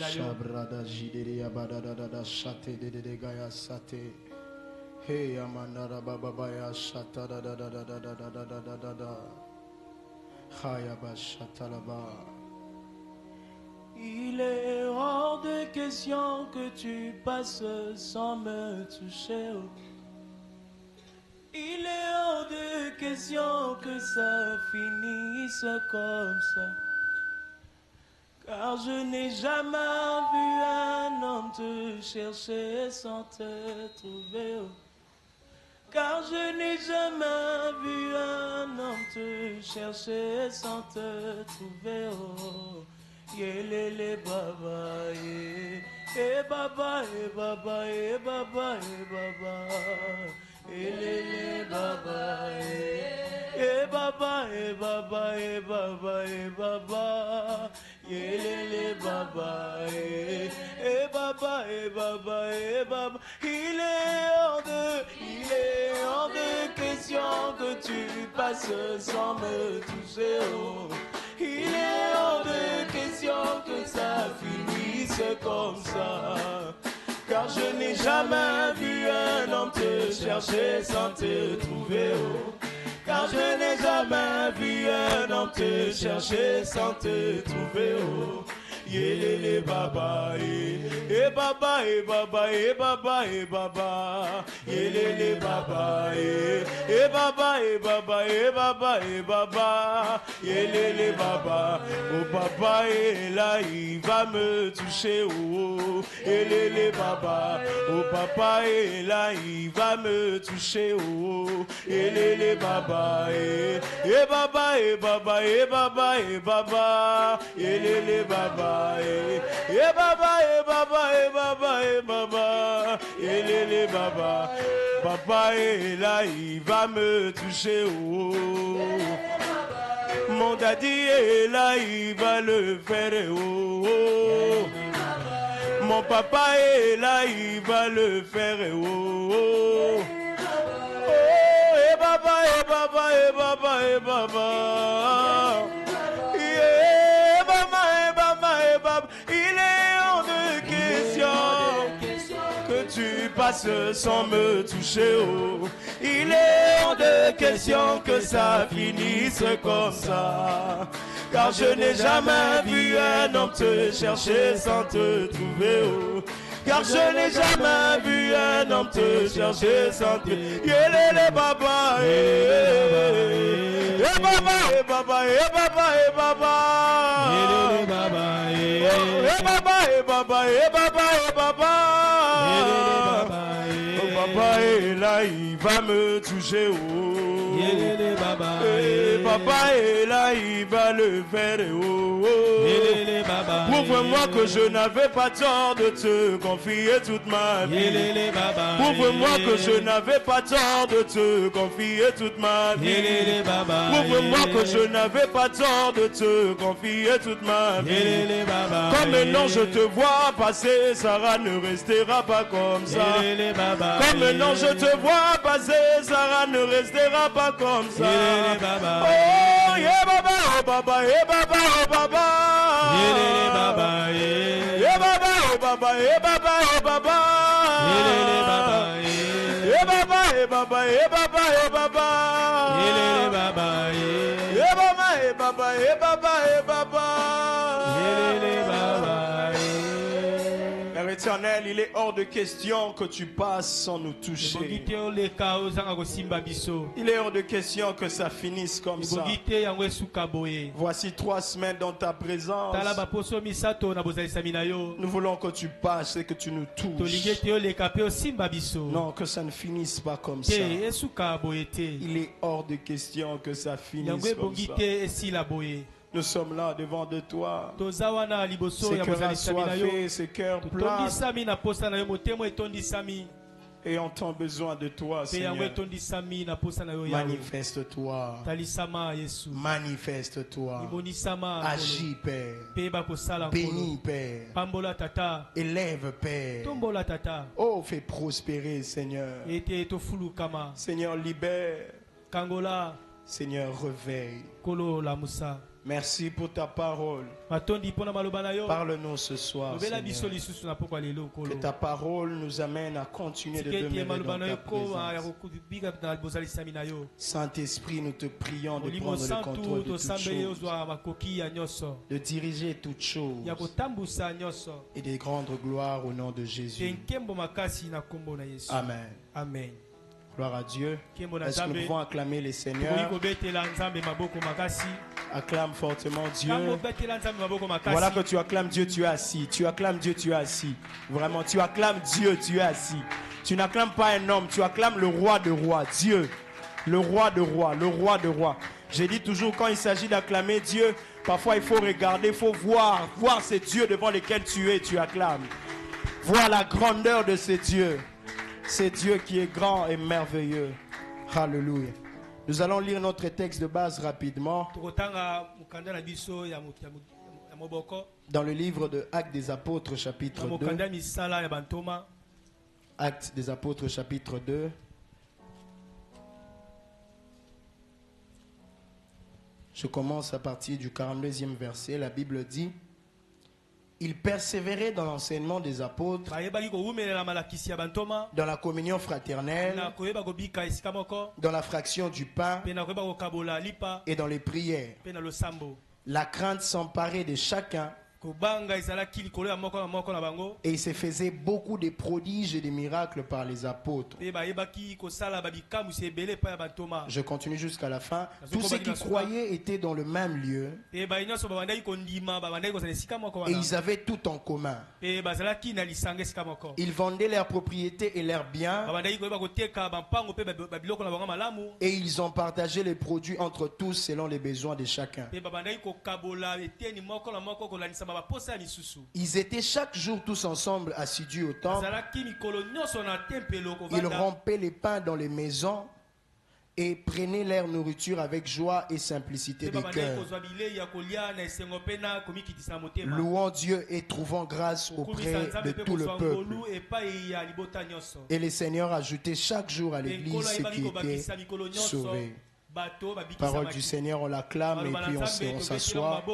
Shabrada jideri abadada shate de gaya sate. Hey amandara babaya shata da. Hayaba shatalaba. Il est hors de question que tu passes sans me toucher. Il est hors de question que ça finisse comme ça. Car je n'ai jamais vu un homme te chercher sans te trouver. Car je n'ai jamais vu un homme te chercher sans te trouver. Yelele baba ye, baba baba baba baba, yelele baba ye, baba baba baba baba, yelele baba ye, baba baba. Il est hors de question que tu passes sans me toucher. Il est hors de question que ça finisse comme ça. Car je n'ai jamais vu un homme te chercher sans te trouver. Car je n'ai jamais vu un homme te chercher sans te trouver. Yelele baba baba baba baba, yelele baba baba baba baba, yelele baba. Oh papa est là, il va me toucher. Oh yelele baba. Oh papa est là, il va me toucher. Oh yelele baba baba baba baba, yelele baba. Baba, yelele baba. Papa est là, il va me toucher. Oh. Mon daddy est là, il va le faire. Oh. Mon papa est là, il va le faire. Oh. Oh, baba. Il est hors de question que tu passes sans me toucher. Oh. Il est hors de question que ça finisse comme ça. Car je n'ai jamais vu un homme te chercher sans te trouver. Oh. Car je n'ai jamais vu un homme te chercher sans te... Yelele baba, baba, baba. Yelele baba, papa est là, il va me toucher. Oh. Yelele baba, papa est là, il va le faire. Oh. Yelele baba, prouve-moi que je n'avais pas tort de te confier toute ma vie. Yelele baba, prouve-moi que je n'avais pas tort de te confier toute ma vie. Yelele baba, prouve-moi que je n'avais pas tort de te confier toute ma vie. Yelele baba, comme maintenant je te vois passer, Sarah ne restera pas comme ça. Yelele baba, comme maintenant je te vois passer, Sarah ne restera pas comme ça. Baba. Oh, yeah, baba, oh, baba, yeah, baba, oh, baba. Yeah, baba, yeah, baba, oh, baba, yeah, baba, oh, baba. Yeah, baba, yeah, baba, yeah, baba, yeah, baba, yeah, baba. Yeah, baba, yeah, baba, yeah, baba, yeah, baba, yeah, baba. Yeah, baba, yeah. Père éternel, il est hors de question que tu passes sans nous toucher. Il est hors de question que ça finisse comme ça. Voici 3 semaines dans ta présence. Nous voulons que tu passes et que tu nous touches. Non, que ça ne finisse pas comme ça. Il est hors de question que ça finisse comme ça. Nous sommes là devant de toi. Ces cœurs assoiffés, ces cœurs pleins. Et on a besoin de toi, Seigneur. Manifeste-toi. Manifeste-toi. Agis, Père. Bénis, Père. Élève, Père. Oh, fais prospérer, Seigneur. Seigneur, libère. Seigneur, réveille. Merci pour ta parole. Parle-nous ce soir, Seigneur. Que ta parole nous amène à continuer de demeurer dans ta présence. Saint-Esprit, nous te prions de prendre le contrôle de toutes choses, de diriger toutes choses et de rendre gloire au nom de Jésus. Amen. Amen. Gloire à Dieu. Est-ce que nous pouvons acclamer les Seigneurs? Acclame fortement Dieu. Voilà que tu acclames Dieu, tu es assis. Tu acclames Dieu, tu es assis. Vraiment, tu acclames Dieu, tu es assis. Tu n'acclames pas un homme, tu acclames le roi de rois, Dieu. Le roi de rois, le roi de rois. J'ai dit toujours, quand il s'agit d'acclamer Dieu, parfois il faut regarder, il faut voir ces dieux devant lesquels tu es, tu acclames. Voir la grandeur de ces dieux. C'est Dieu qui est grand et merveilleux. Alléluia. Nous allons lire notre texte de base rapidement. Dans le livre de Actes des Apôtres, chapitre 2. Actes des Apôtres, chapitre 2. Je commence à partir du 42e verset. La Bible dit: il persévérait dans l'enseignement des apôtres, dans la communion fraternelle, dans la fraction du pain et dans les prières. La crainte s'emparait de chacun. Et il se faisait beaucoup de prodiges et de miracles par les apôtres. Je continue jusqu'à la fin. Tous ceux qui croyaient étaient dans le même lieu. Et ils avaient tout en commun. Ils vendaient leurs propriétés et leurs biens. Et ils ont partagé les produits entre tous selon les besoins de chacun. Ils étaient chaque jour tous ensemble assidus au temple. Ils rompaient les pains dans les maisons et prenaient leur nourriture avec joie et simplicité de cœur, louant Dieu et trouvant grâce auprès de tout le peuple. Et le Seigneur ajoutait chaque jour à l'église ceux qui étaient sauvés. Parole du Seigneur, on l'acclame et puis on s'assoit.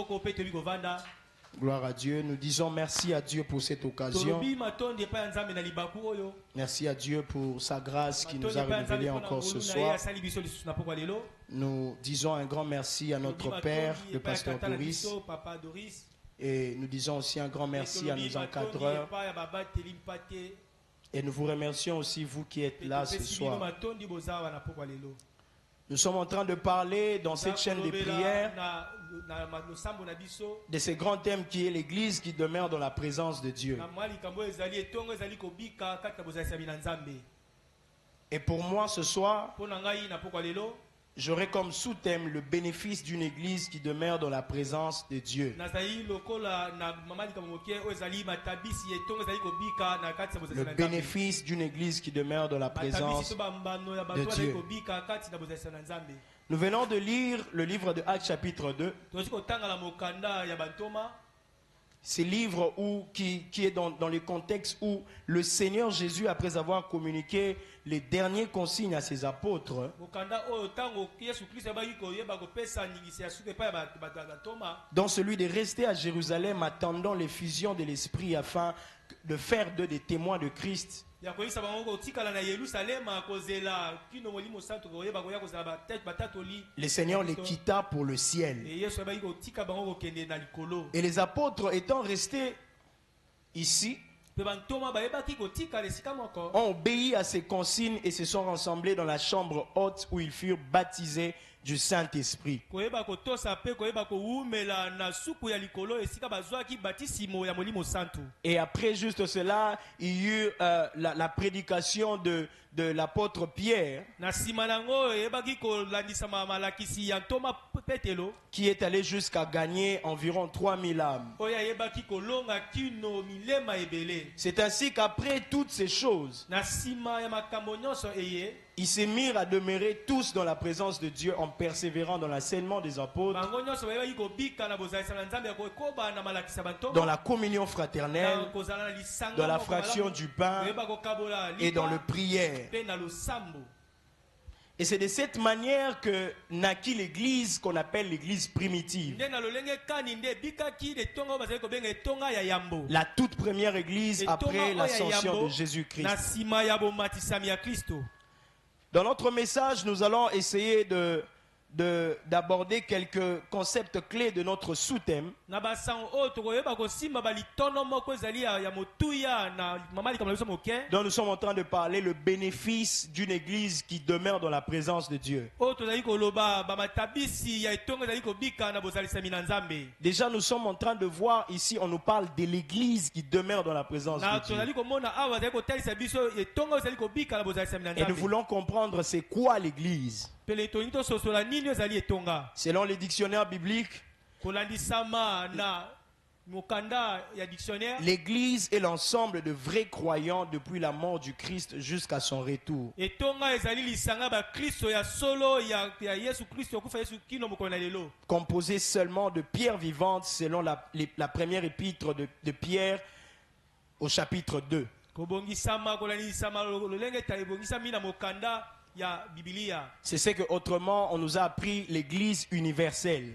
Gloire à Dieu. Nous disons merci à Dieu pour cette occasion. Merci à Dieu pour sa grâce qui nous a révélé encore ce soir. Nous disons un grand merci à notre Père, le pasteur Doris. Et nous disons aussi un grand merci à nos encadreurs. Et nous vous remercions aussi, vous qui êtes là ce soir. Nous sommes en train de parler dans cette chaîne de prière de ce grand thème qui est l'Église qui demeure dans la présence de Dieu. Et pour moi ce soir, j'aurai comme sous-thème le bénéfice d'une Église qui demeure dans la présence de Dieu. Le bénéfice d'une Église qui demeure dans la présence de Dieu. Nous venons de lire le livre de Actes chapitre 2. Ce livre qui est dans le contexte où le Seigneur Jésus, après avoir communiqué les dernières consignes à ses apôtres, dans celui de rester à Jérusalem attendant l'effusion de l'Esprit afin de faire d'eux des témoins de Christ. Le Seigneur les quitta pour le ciel. Et les apôtres étant restés ici, ont obéi à ses consignes et se sont rassemblés dans la chambre haute où ils furent baptisés du Saint-Esprit. Et après juste cela, il y eut la prédication de l'apôtre Pierre, qui est allé jusqu'à gagner environ 3000 âmes. C'est ainsi qu'après toutes ces choses, ils se mirent à demeurer tous dans la présence de Dieu en persévérant dans l'enseignement des apôtres, dans la communion fraternelle, dans la fraction du pain et dans le prière. Et c'est de cette manière que naquit l'église qu'on appelle l'église primitive. La toute première église après l'ascension de Jésus-Christ. Dans notre message, nous allons essayer d'aborder quelques concepts clés de notre sous-thème. Dont nous sommes en train de parler, le bénéfice d'une église qui demeure dans la présence de Dieu. Déjà, nous sommes en train de voir ici, on nous parle de l'église qui demeure dans la présence de Dieu. Et nous voulons comprendre c'est quoi l'église. Selon les dictionnaires bibliques, l'église est l'ensemble de vrais croyants depuis la mort du Christ jusqu'à son retour. Composée seulement de pierres vivantes selon la première épître de Pierre au chapitre 2. C'est ce que autrement on nous a appris l'église universelle.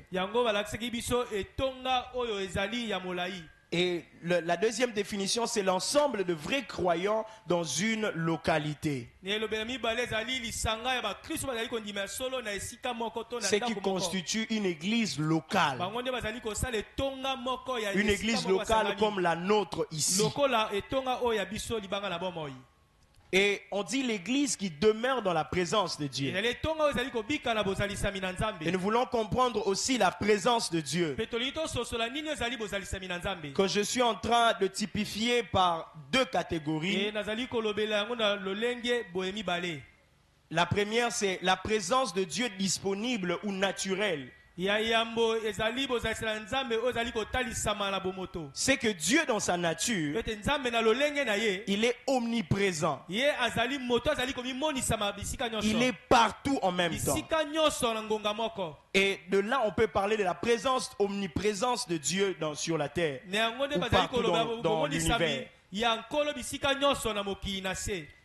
Et la deuxième définition, c'est l'ensemble de vrais croyants dans une localité. Ce qui constitue une église locale. Une église locale comme la nôtre ici. Et on dit l'église qui demeure dans la présence de Dieu. Et nous voulons comprendre aussi la présence de Dieu, que je suis en train de typifier par deux catégories. La première, c'est la présence de Dieu disponible ou naturelle. C'est que Dieu dans sa nature, il est omniprésent. Il est partout en même temps. Et de là on peut parler de la omniprésence de Dieu sur la terre ou partout dans l'univers.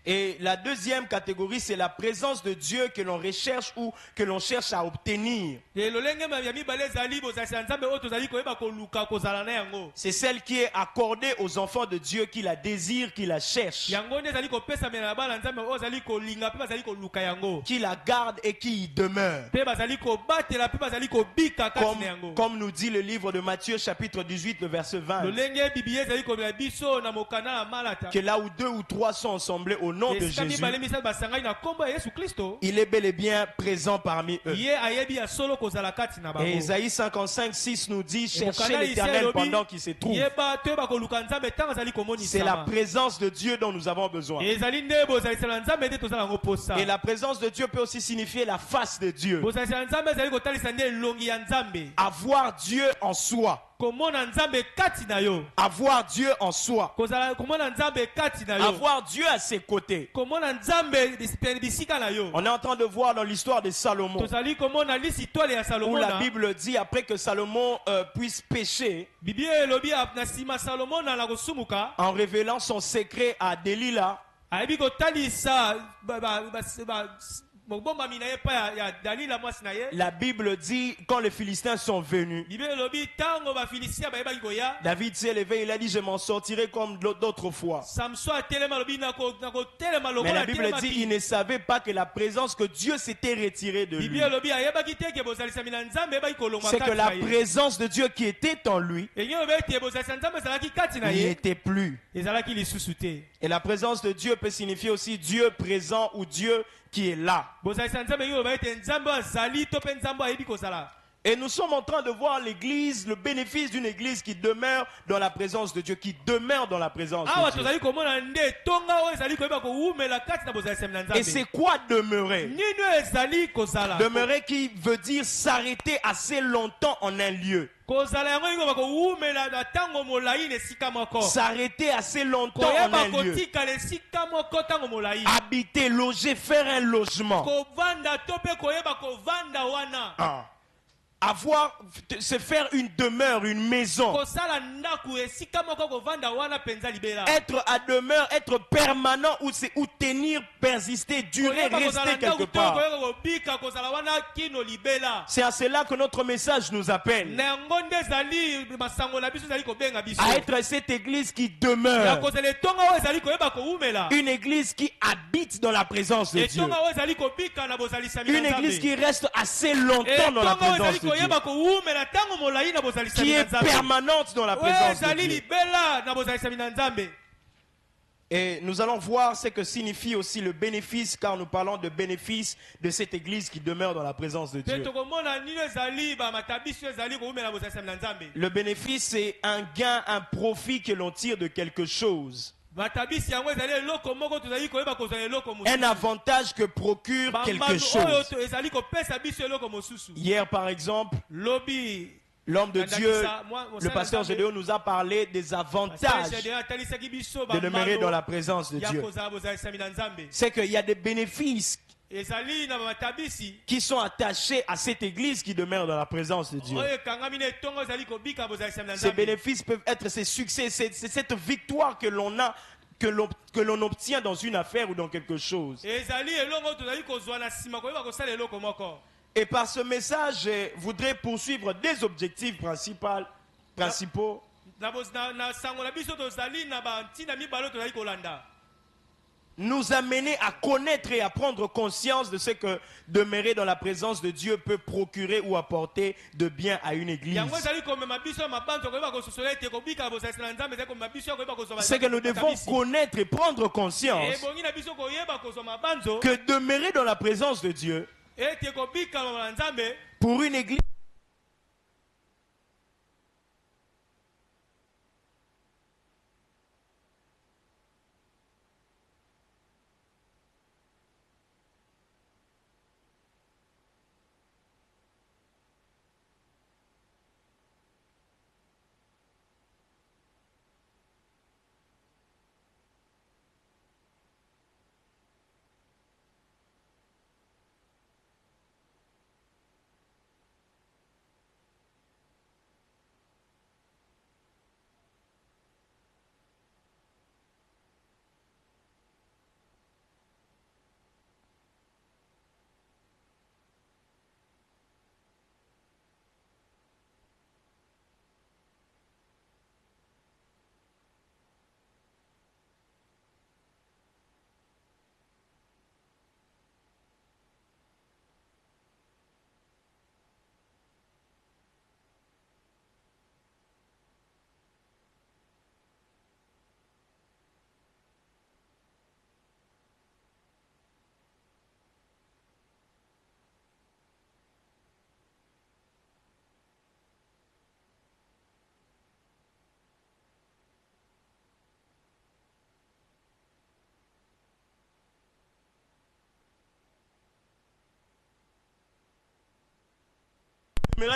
Et la deuxième catégorie, c'est la présence de Dieu que l'on recherche ou que l'on cherche à obtenir. C'est celle qui est accordée aux enfants de Dieu qui la désirent, qui la cherchent, qui la gardent et qui y demeurent. Comme nous dit le livre de Matthieu chapitre 18, le verset 20. Que là où deux ou trois sont assemblés au nom de Jésus, il est bel et bien présent parmi eux. Et Isaïe 55, 6 nous dit: cherchez l'Éternel pendant qu'il se trouve. C'est la présence de Dieu dont nous avons besoin. Et la présence de Dieu peut aussi signifier la face de Dieu. Avoir Dieu en soi. Avoir Dieu en soi. Avoir Dieu à ses côtés. On est en train de voir dans l'histoire de Salomon, où la Bible dit après que Salomon puisse pécher, en révélant son secret à Delilah, la Bible dit quand les Philistins sont venus, David s'est levé, il a dit: je m'en sortirai comme d'autres fois. Mais la Bible dit il ne savait pas que la présence que Dieu s'était retirée de lui. C'est que la présence de Dieu qui était en lui n'y était plus. Et la présence de Dieu peut signifier aussi Dieu présent ou Dieu qui est là. Et nous sommes en train de voir l'église, le bénéfice d'une église qui demeure dans la présence de Dieu, qui demeure dans la présence de Dieu. Et c'est quoi demeurer? Demeurer qui veut dire s'arrêter assez longtemps en un lieu. S'arrêter assez longtemps en un lieu. Habiter, loger, faire un logement. se faire une demeure, une maison. Être à demeure, être permanent ou tenir, persister, durer, rester quelque part. C'est à cela que notre message nous appelle. À être cette église qui demeure. Une église qui habite dans la présence de Dieu. Une église qui reste assez longtemps dans la présence de Dieu. Qui est permanente dans la présence de Dieu. Et nous allons voir ce que signifie aussi le bénéfice, car nous parlons de bénéfice de cette église qui demeure dans la présence de Dieu. Le bénéfice, c'est un gain, un profit que l'on tire de quelque chose. Un avantage que procure quelque chose. Hier, par exemple, l'homme de Dieu, le pasteur Gédéon, nous a parlé des avantages de demeurer dans la présence de Dieu. C'est qu'il y a des bénéfices qui sont attachés à cette église qui demeure dans la présence de Dieu. Ces bénéfices peuvent être ces succès, c'est cette victoire que l'on a, que l'on obtient dans une affaire ou dans quelque chose. Et par ce message, je voudrais poursuivre des objectifs principaux. Nous amener à connaître et à prendre conscience de ce que demeurer dans la présence de Dieu peut procurer ou apporter de bien à une église. C'est que nous devons connaître et prendre conscience que demeurer dans la présence de Dieu pour une église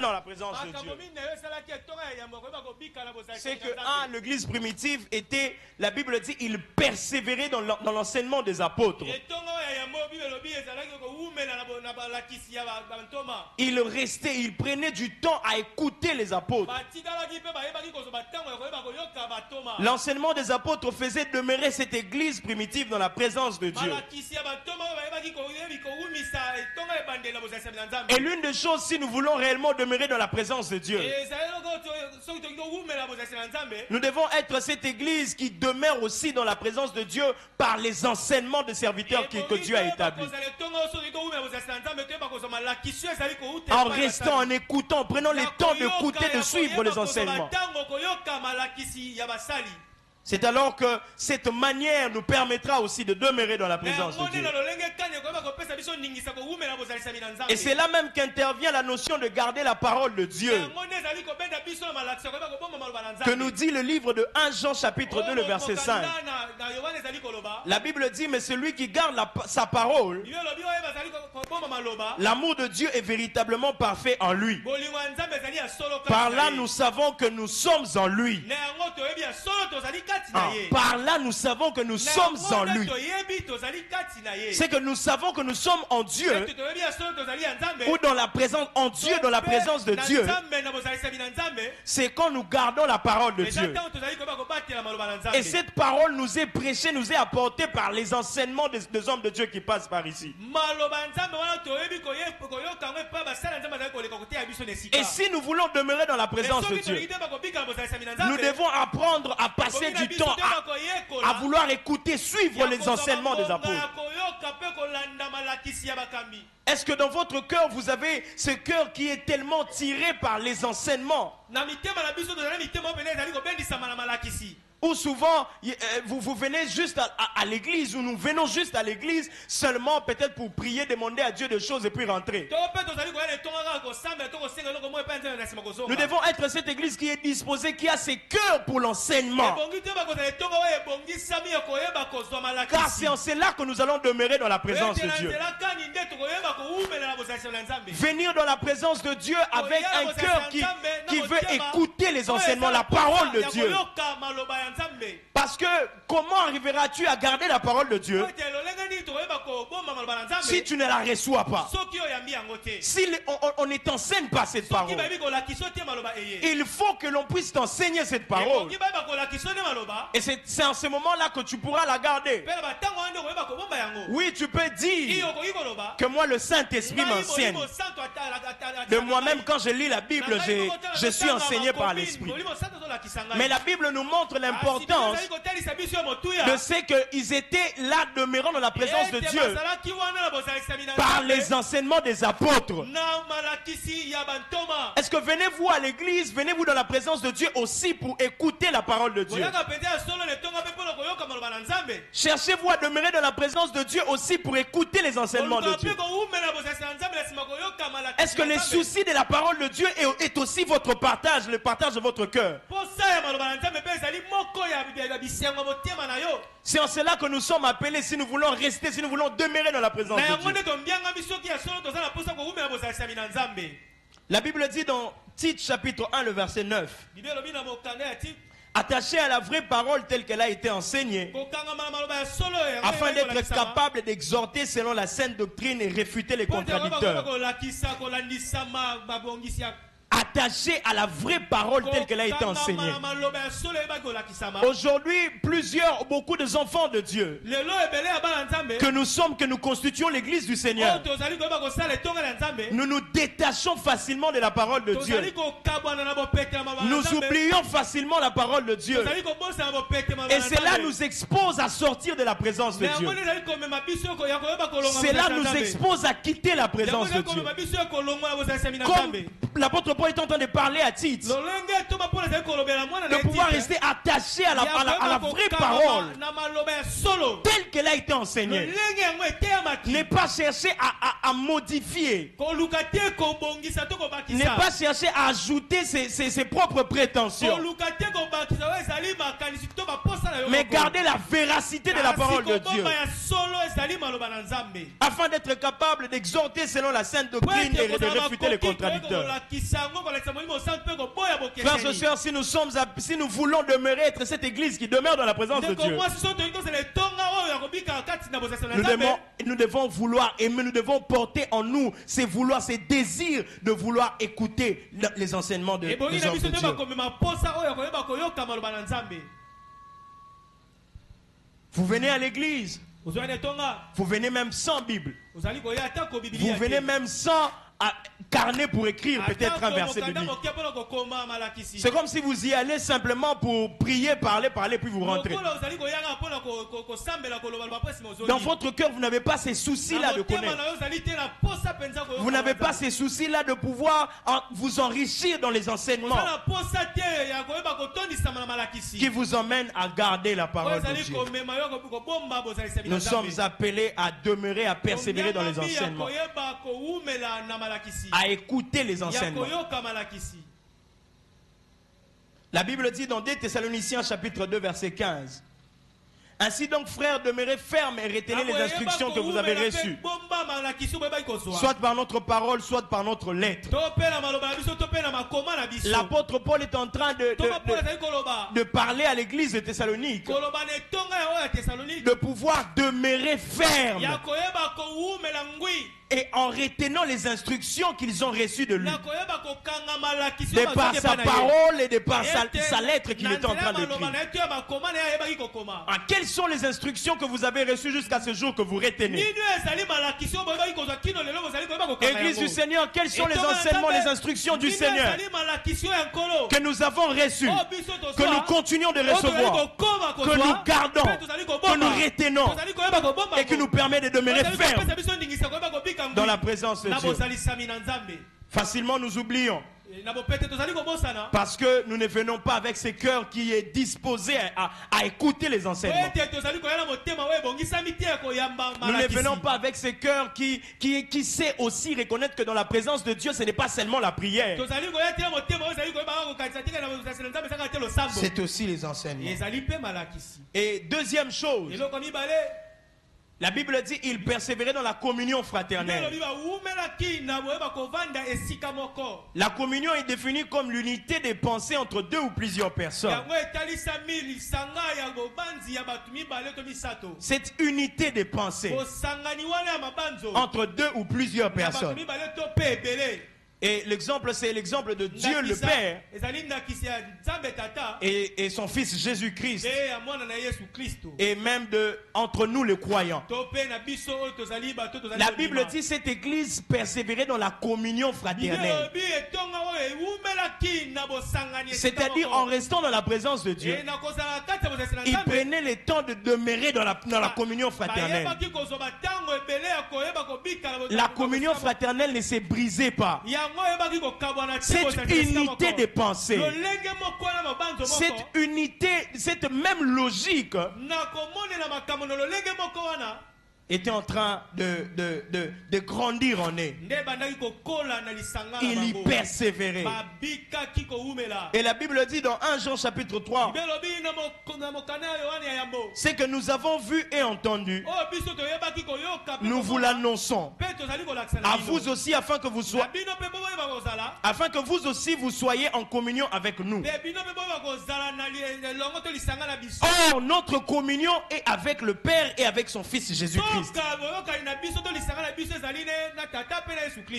dans la présence de Dieu. C'est que l'église primitive était, la Bible dit, il persévérait dans l'enseignement des apôtres. Il restait, il prenait du temps à écouter les apôtres. L'enseignement des apôtres faisait demeurer cette église primitive dans la présence de Dieu. Et l'une des choses, si nous voulons réellement demeurer dans la présence de Dieu, nous devons être cette église qui demeure aussi dans la présence de Dieu par les enseignements des serviteurs que Dieu a établis. En restant, en écoutant, prenons le temps d'écouter, de suivre les enseignements. C'est alors que cette manière nous permettra aussi de demeurer dans la présence de Dieu. Et c'est là même qu'intervient la notion de garder la parole de Dieu, que nous dit le livre de 1 Jean chapitre 2 le verset 5. La Bible dit, mais celui qui garde sa parole, l'amour de Dieu est véritablement parfait en lui. Par là, nous savons que nous sommes en lui. Par là, nous savons que nous sommes en lui. C'est que nous savons que nous sommes en Dieu, ou dans la présence, en Dieu, dans la présence de Dieu. C'est quand nous gardons la parole de Dieu. Et cette parole nous est prêchée, nous est apportée par les enseignements des hommes de Dieu qui passent par ici. Et si nous voulons demeurer dans la présence de Dieu, nous devons apprendre à passer du temps à vouloir écouter, suivre les enseignements des apôtres. Est-ce que dans votre cœur, vous avez ce cœur qui est tellement tiré par les enseignements? Ou souvent, vous venez juste à l'église, ou nous venons juste à l'église seulement peut-être pour prier, demander à Dieu des choses et puis rentrer. Nous devons être cette église qui est disposée, qui a ses cœurs pour l'enseignement. Car c'est en cela que nous allons demeurer dans la présence de Dieu. Venir dans la présence de Dieu avec un cœur qui veut écouter les enseignements, la parole de Dieu. Parce que comment arriveras-tu à garder la parole de Dieu si tu ne la reçois pas? Si on ne t'enseigne pas cette parole, il faut que l'on puisse t'enseigner cette parole. Et c'est en ce moment-là que tu pourras la garder. Oui, tu peux dire que moi le Saint-Esprit m'enseigne. De moi-même, quand je lis la Bible, je suis enseigné par l'Esprit. Mais la Bible nous montre l'importance de ce qu'ils étaient là demeurant dans la présence de Dieu par les enseignements des apôtres. Est-ce que venez-vous à l'église, venez-vous dans la présence de Dieu aussi pour écouter la parole de Dieu? Cherchez-vous à demeurer dans la présence de Dieu aussi pour écouter les enseignements de Dieu? Est-ce que les soucis de la parole de Dieu est aussi votre partage, le partage de votre cœur? C'est en cela que nous sommes appelés, si nous voulons rester, si nous voulons demeurer dans la présence de Dieu. La Bible dit dans Tite chapitre 1 le verset 9: attachez à la vraie parole telle qu'elle a été enseignée, afin d'être capable d'exhorter selon la sainte doctrine et réfuter les contradicteurs. Attaché à la vraie parole telle qu'elle a été enseignée. Aujourd'hui, beaucoup des enfants de Dieu que nous sommes, que nous constituons l'église du Seigneur, nous nous détachons facilement de la parole de Dieu. Nous oublions facilement la parole de Dieu. Et cela nous expose à sortir de la présence de Dieu. Cela nous expose à quitter la présence de Dieu. Comme l'apôtre Paul est en train de parler à Tite, de pouvoir rester attaché à la vraie parole telle qu'elle a été enseignée. Ne pas chercher à modifier, ne pas chercher à ajouter ses propres prétentions, mais garder la véracité de la parole de Dieu, afin d'être capable d'exhorter selon la sainte doctrine et de réfuter les contradicteurs. Frères et sœurs, si nous voulons demeurer, être cette église qui demeure dans la présence de Dieu, nous devons vouloir aimer, nous devons porter en nous ces désirs de vouloir écouter les enseignements des hommes de Dieu. Vous venez à l'église, vous venez même sans Bible, vous venez même sans carnet pour écrire peut-être un verset de Bible. C'est comme si vous y allez simplement pour prier, parler, puis vous rentrez. Dans votre cœur, vous n'avez pas ces soucis-là de connaître. Vous n'avez pas ces soucis-là de pouvoir vous enrichir dans les enseignements qui vous emmènent à garder la parole de Dieu. Nous sommes appelés à demeurer, à persévérer dans les enseignements, à écouter les enseignements. La Bible dit dans 2 Thessaloniciens chapitre 2 verset 15: Ainsi donc, frères, demeurez fermes et retenez les instructions que vous avez reçues, soit par notre parole, soit par notre lettre. L'apôtre Paul est en train de parler à l'église de Thessalonique, de pouvoir demeurer ferme et en retenant les instructions qu'ils ont reçues de lui, de par sa parole et de par sa lettre qu'il est en train d'écrire. Quelles sont les instructions que vous avez reçues jusqu'à ce jour que vous retenez? Église du Seigneur, quels sont les enseignements, les instructions du Seigneur que nous avons reçues, que nous continuons de recevoir, que nous gardons, que nous retenons et qui nous permet de demeurer fermes dans la présence de Dieu? Facilement nous oublions, parce que nous ne venons pas avec ce cœur qui est disposé à écouter les enseignements. Nous ne venons pas avec ce cœur qui sait aussi reconnaître que dans la présence de Dieu, ce n'est pas seulement la prière, c'est aussi les enseignements. Et deuxième chose, la Bible dit il persévérait dans la communion fraternelle. La communion est définie comme l'unité des pensées entre deux ou plusieurs personnes. Cette unité des pensées entre deux ou plusieurs personnes. Et l'exemple, c'est l'exemple de Dieu le Père et son Fils Jésus-Christ, et même entre nous les croyants. La Bible dit cette église persévérait dans la communion fraternelle, c'est-à-dire en restant dans la présence de Dieu. Il prenait le temps de demeurer dans la communion fraternelle. La communion fraternelle ne s'est brisée pas. Cette unité de pensée, cette unité, cette même logique était en train de grandir en eux. Il y persévérait. Et la Bible dit dans 1 Jean chapitre 3, c'est que nous avons vu et entendu, nous vous l'annonçons à vous aussi, afin que vous aussi vous soyez en communion avec nous. Or notre communion est avec le Père et avec son Fils Jésus-Christ.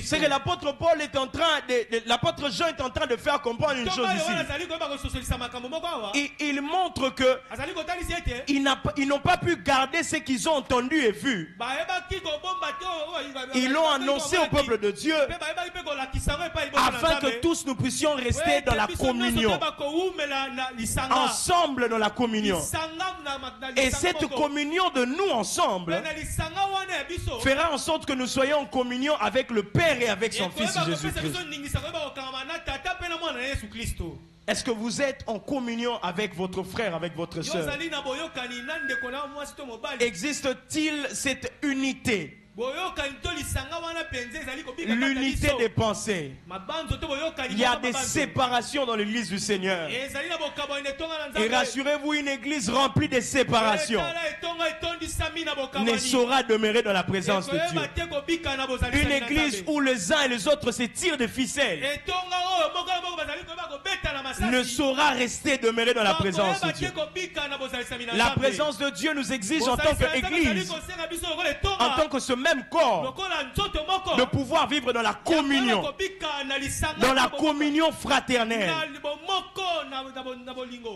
C'est que l'apôtre Paul est en train l'apôtre Jean est en train de faire comprendre une chose ici. Il montre que ils n'ont pas pu garder ce qu'ils ont entendu et vu. Ils l'ont annoncé au peuple de Dieu afin que tous nous puissions rester dans la communion, ensemble dans la communion. Et cette communion de nous ensemble fera en sorte que nous soyons en communion avec le Père et avec son Fils Jésus-Christ. Est-ce que vous êtes en communion avec votre frère, avec votre soeur? Existe-t-il cette unité? L'unité des pensées. Il y a des séparations dans l'église du Seigneur. Et rassurez-vous, une église remplie de séparations ne saura demeurer dans la présence de Dieu. Une église où les uns et les autres se tirent de ficelles ne saura rester demeurer dans la présence de Dieu. La présence de Dieu nous exige en tant qu'église, en tant que ce même corps, de pouvoir vivre dans la communion fraternelle,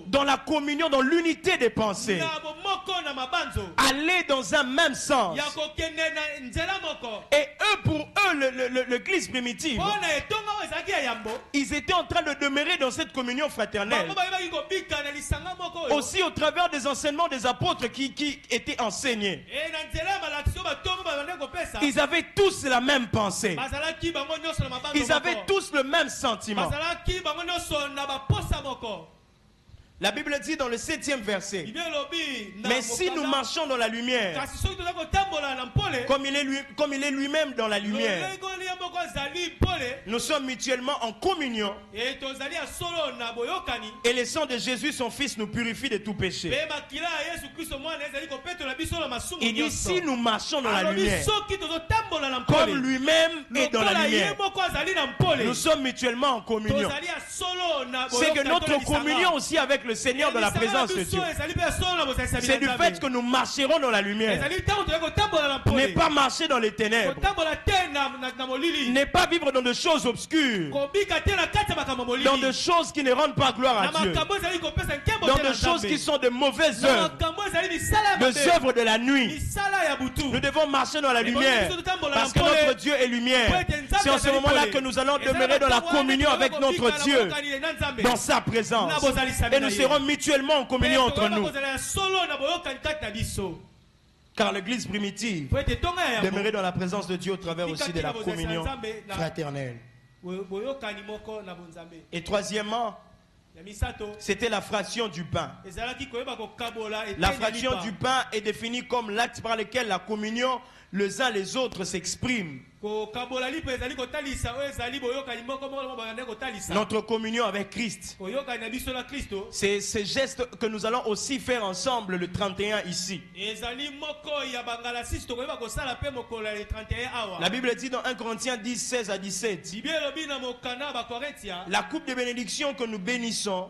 dans la communion, dans l'unité des pensées, aller dans un même sens. Et eux, pour eux, l'église primitive, ils étaient en train de demeurer dans cette communion fraternelle, aussi au travers des enseignements des apôtres qui étaient enseignés. Ils avaient tous la même pensée. Ils avaient tous le même sentiment. La Bible dit dans le 7e verset, mais si nous marchons dans la lumière, comme il est lui-même dans la lumière, Nous sommes mutuellement en communion. Et le sang de Jésus, son Fils, nous purifie de tout péché. Il dit, si nous marchons dans la lumière, comme lui-même est dans la lumière, nous sommes mutuellement en communion. C'est que notre communion aussi avec le Seigneur dans la présence de Dieu, c'est du fait que nous marcherons dans la lumière. Ne pas marcher dans les ténèbres. Ne pas vivre dans des choses obscures, dans des choses qui ne rendent pas gloire à Dieu, dans des choses qui sont de mauvaises œuvres, des œuvres de la nuit. Nous devons marcher dans la lumière parce que notre Dieu est lumière. C'est en ce moment-là que nous allons demeurer dans la communion avec notre Dieu, dans sa présence, et nous serons mutuellement en communion entre nous. Car l'église primitive demeurait dans la présence de Dieu au travers aussi de la communion fraternelle. Et troisièmement, c'était la fraction du pain. La fraction du pain est définie comme l'acte par lequel la communion les uns les autres s'expriment. Notre communion avec Christ. C'est ces gestes que nous allons aussi faire ensemble le 31 ici. La Bible dit dans 1 Corinthiens 10, 16 à 17. La coupe de bénédiction que nous bénissons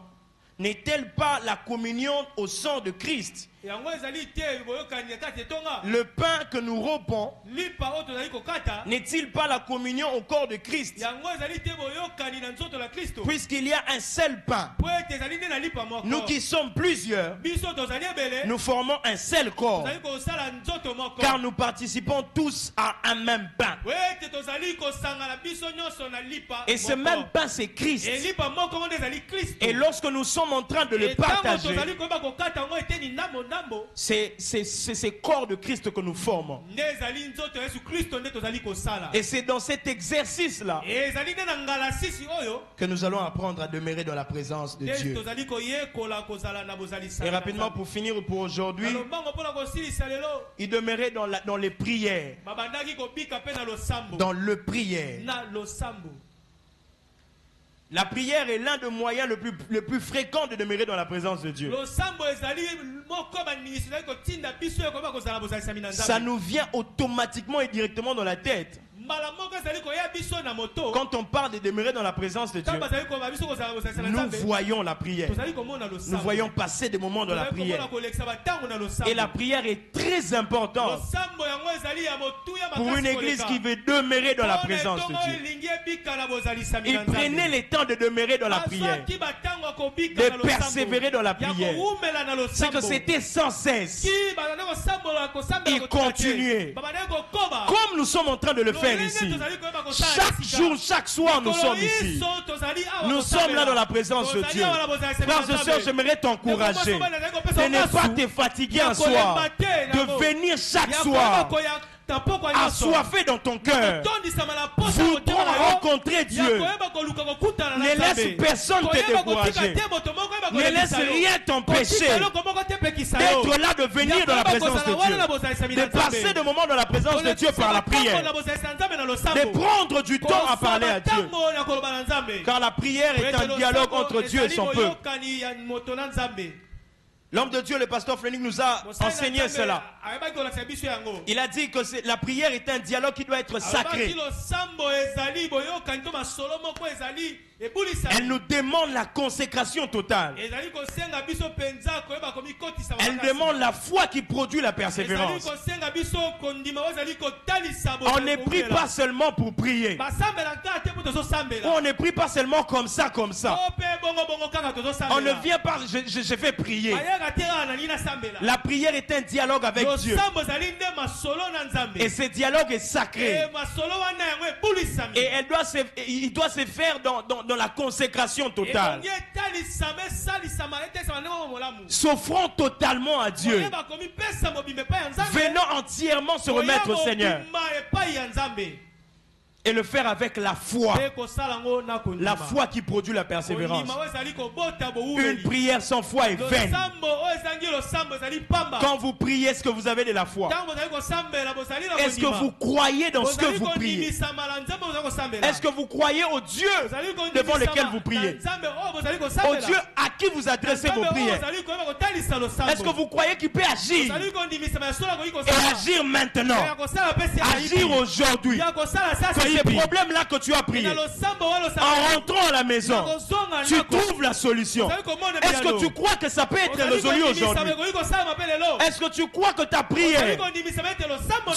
n'est-elle pas la communion au sang de Christ? Le pain que nous rompons n'est-il pas la communion au corps de Christ? Puisqu'il y a un seul pain, nous qui sommes plusieurs, nous formons un seul corps, car nous participons tous à un même pain. Et ce même pain, c'est Christ. Et lorsque nous sommes en train de le partager, c'est ce corps de Christ que nous formons. Et c'est dans cet exercice-là que nous allons apprendre à demeurer dans la présence de Dieu. Et rapidement, pour finir pour aujourd'hui, il demeurait dans les prières. Dans le prière. La prière est l'un des moyens le plus fréquent de demeurer dans la présence de Dieu. Ça nous vient automatiquement et directement dans la tête. Quand on parle de demeurer dans la présence de Dieu, nous voyons la prière. Nous voyons passer des moments dans la prière. Et la prière est très importante pour une église qui veut demeurer dans la présence de Dieu. Il prenait le temps de demeurer dans la prière, de persévérer dans la prière. C'est que c'était sans cesse. Il continuait. Comme nous sommes en train de le faire ici. Chaque jour, chaque soir, nous sommes ici. Nous sommes là dans la présence de Dieu. Frères et sœurs, j'aimerais t'encourager de ne pas te fatiguer un soir, de venir chaque soir assoiffé dans ton cœur, voulant rencontrer Dieu. Ne laisse personne te décourager. Ne laisse rien t'empêcher d'être là, de venir dans la présence de Dieu, de passer des moments dans la présence de Dieu par la prière, de prendre du temps à parler à Dieu, car la prière est un dialogue entre Dieu et son peuple. L'homme de Dieu, le pasteur Fleming, nous a enseigné cela. Il a dit que la prière est un dialogue qui doit être sacré. Elle nous demande la consécration totale. Elle demande la foi qui produit la persévérance. On ne prie pas seulement pour prier. On ne prie pas seulement comme ça, comme ça. On ne vient pas, je vais prier. La prière est un dialogue avec Dieu. Et ce dialogue est sacré. Et il doit se faire dans la consécration totale. S'offrant totalement à Dieu. Venant entièrement se remettre au Seigneur. Et le faire avec la foi. La foi qui produit la persévérance. Une prière sans foi est vaine. Quand vous priez, est-ce que vous avez de la foi? Est-ce que vous croyez dans ce que vous priez? Est-ce que vous croyez au Dieu devant lequel vous priez? Au Dieu à qui vous adressez vos prières? Est-ce que vous croyez qu'il peut agir et agir maintenant, agir aujourd'hui? Que ces problèmes-là que tu as priés, en rentrant à la maison, tu trouves la solution. Est-ce que tu crois que ça peut être résolu aujourd'hui? Est-ce que tu crois que ta prière,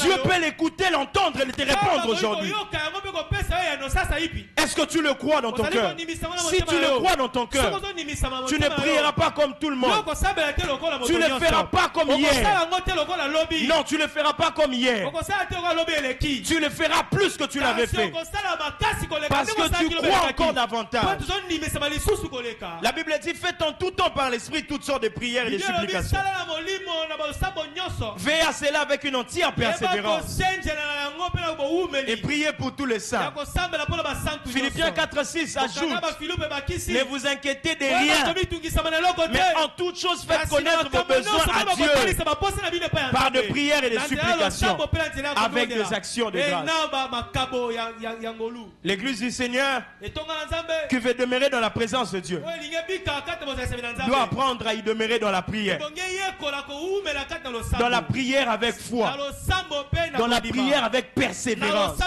Dieu peut l'écouter, l'entendre et te répondre aujourd'hui? Est-ce que tu le crois dans ton cœur? Si tu le crois dans ton cœur, tu ne prieras pas comme tout le monde. Tu ne le feras pas comme hier. Non, tu ne le feras pas comme hier. Tu le feras plus que tu l'avais fait. Parce que tu crois encore davantage. La Bible dit, faites en tout temps par l'Esprit toutes sortes de prières et de supplications. Veillez à cela avec une entière persévérance. Et priez pour tous les saints. Philippiens 4:6 ajoute, ne vous inquiétez de rien, mais en toute chose faites connaître vos besoins à Dieu par de prières et de supplications avec des actions de grâce. L'église du Seigneur qui veut demeurer dans la présence de Dieu doit apprendre à y demeurer dans la prière. Dans la prière avec foi. Dans la prière avec persévérance.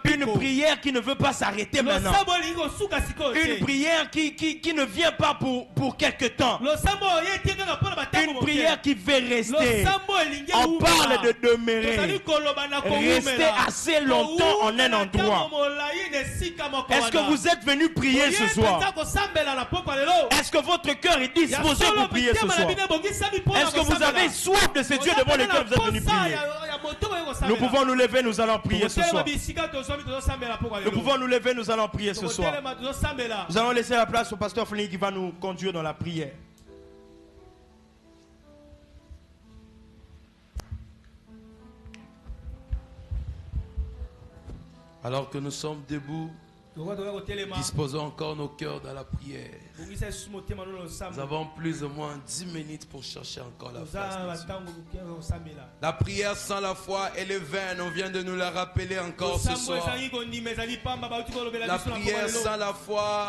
Une prière qui ne veut pas s'arrêter maintenant. Une prière qui ne vient pas pour quelque temps. Une prière qui veut rester. On parle de demeurer. Rester assez longtemps en un endroit. Est-ce que vous êtes venu prier ce soir? Est-ce que votre cœur est disposé pour prier ce soir? Est-ce que vous avez soif de ce Dieu devant lequel vous êtes venu prier? Nous pouvons nous lever, nous allons prier ce soir. Nous pouvons nous lever, nous allons prier ce soir. Nous allons laisser la place au pasteur Flynn qui va nous conduire dans la prière. Alors que nous sommes debout, disposons encore nos cœurs dans la prière. Nous avons plus ou moins 10 minutes pour chercher encore la face de Dieu. La prière sans la foi est le vaine. On vient de nous la rappeler encore ce soir. La prière sans la foi